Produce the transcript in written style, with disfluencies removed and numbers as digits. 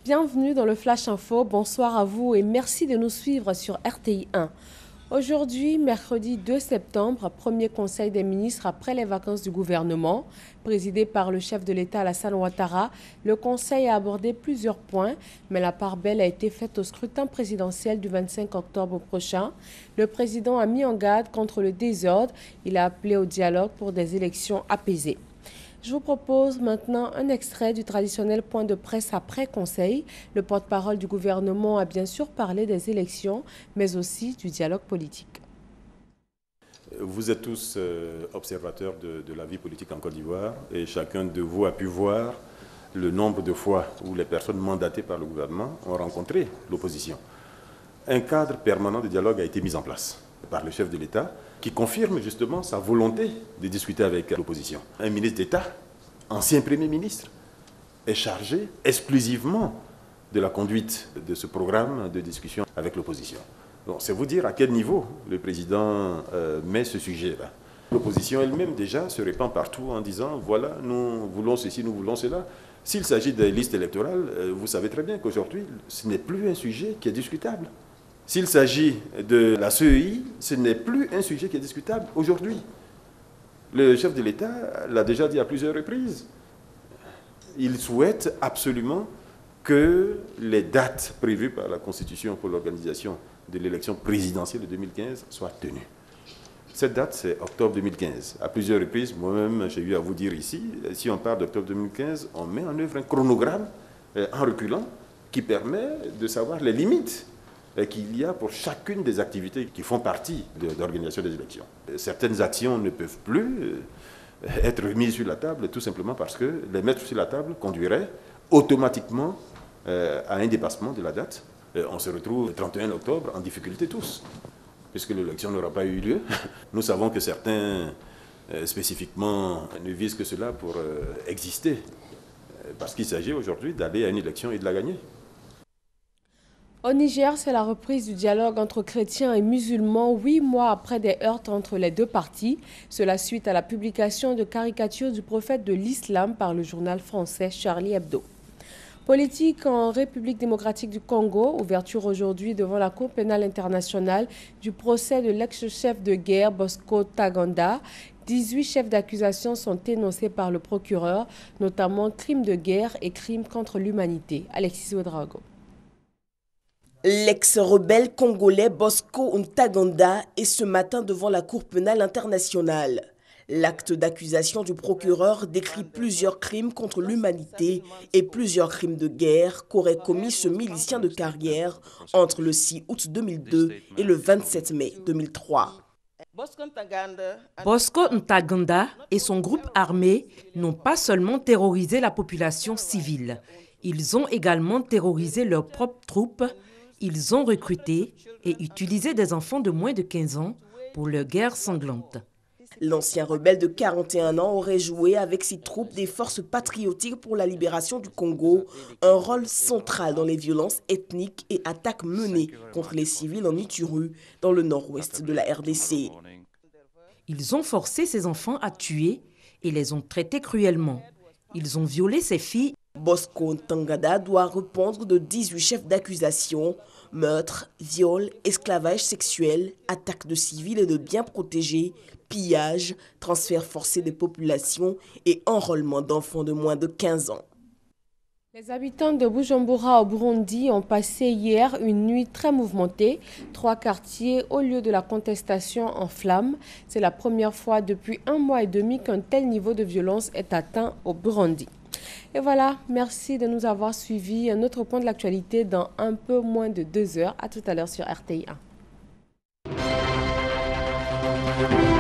Bienvenue dans le Flash Info, bonsoir à vous et merci de nous suivre sur RTI 1. Aujourd'hui, mercredi 2 septembre, premier conseil des ministres après les vacances du gouvernement. Présidé par le chef de l'État Alassane Ouattara, le conseil a abordé plusieurs points, mais la part belle a été faite au scrutin présidentiel du 25 octobre prochain. Le président a mis en garde contre le désordre, il a appelé au dialogue pour des élections apaisées. Je vous propose maintenant un extrait du traditionnel point de presse après conseil. Le porte-parole du gouvernement a bien sûr parlé des élections, mais aussi du dialogue politique. Vous êtes tous observateurs de la vie politique en Côte d'Ivoire et chacun de vous a pu voir le nombre de fois où les personnes mandatées par le gouvernement ont rencontré l'opposition. Un cadre permanent de dialogue a été mis en place par le chef de l'État, qui confirme justement sa volonté de discuter avec l'opposition. Un ministre d'État, ancien Premier ministre, est chargé exclusivement de la conduite de ce programme de discussion avec l'opposition. Donc c'est vous dire à quel niveau le président met ce sujet-là. L'opposition elle-même déjà se répand partout en disant voilà, nous voulons ceci, nous voulons cela. S'il s'agit des listes électorales, vous savez très bien qu'aujourd'hui, ce n'est plus un sujet qui est discutable. S'il s'agit de la CEI, ce n'est plus un sujet qui est discutable aujourd'hui. Le chef de l'État l'a déjà dit à plusieurs reprises. Il souhaite absolument que les dates prévues par la Constitution pour l'organisation de l'élection présidentielle de 2015 soient tenues. Cette date, c'est octobre 2015. À plusieurs reprises, moi-même, j'ai eu à vous dire ici, si on parle d'octobre 2015, on met en œuvre un chronogramme en reculant qui permet de savoir les limites qu'il y a pour chacune des activités qui font partie de l'organisation des élections. Certaines actions ne peuvent plus être mises sur la table tout simplement parce que les mettre sur la table conduirait automatiquement à un dépassement de la date. On se retrouve le 31 octobre en difficulté tous, puisque l'élection n'aura pas eu lieu. Nous savons que certains, spécifiquement, ne visent que cela pour exister, parce qu'il s'agit aujourd'hui d'aller à une élection et de la gagner. Au Niger, c'est la reprise du dialogue entre chrétiens et musulmans 8 mois après des heurts entre les deux parties. Cela suite à la publication de caricatures du prophète de l'islam par le journal français Charlie Hebdo. Politique en République démocratique du Congo, ouverture aujourd'hui devant la Cour pénale internationale du procès de l'ex-chef de guerre Bosco Ntaganda. 18 chefs d'accusation sont énoncés par le procureur, notamment crimes de guerre et crimes contre l'humanité. Alexis Ouedraogo. L'ex-rebelle congolais Bosco Ntaganda est ce matin devant la Cour pénale internationale. L'acte d'accusation du procureur décrit plusieurs crimes contre l'humanité et plusieurs crimes de guerre qu'aurait commis ce milicien de carrière entre le 6 août 2002 et le 27 mai 2003. Bosco Ntaganda et son groupe armé n'ont pas seulement terrorisé la population civile, ils ont également terrorisé leurs propres troupes. Ils ont recruté et utilisé des enfants de moins de 15 ans pour leur guerre sanglante. L'ancien rebelle de 41 ans aurait joué avec ses troupes des forces patriotiques pour la libération du Congo un rôle central dans les violences ethniques et attaques menées contre les civils en Ituri, dans le nord-ouest de la RDC. Ils ont forcé ces enfants à tuer et les ont traités cruellement. Ils ont violé ces filles. Bosco Ntaganda doit répondre de 18 chefs d'accusation, meurtre, viol, esclavage sexuel, attaque de civils et de biens protégés, pillage, transfert forcé des populations et enrôlement d'enfants de moins de 15 ans. Les habitants de Bujumbura au Burundi ont passé hier une nuit très mouvementée. 3 quartiers au lieu de la contestation en flammes. C'est la première fois depuis 1 mois et demi qu'un tel niveau de violence est atteint au Burundi. Et voilà, merci de nous avoir suivis. Un autre point de l'actualité dans un peu moins de 2 heures. À tout à l'heure sur RTI 1.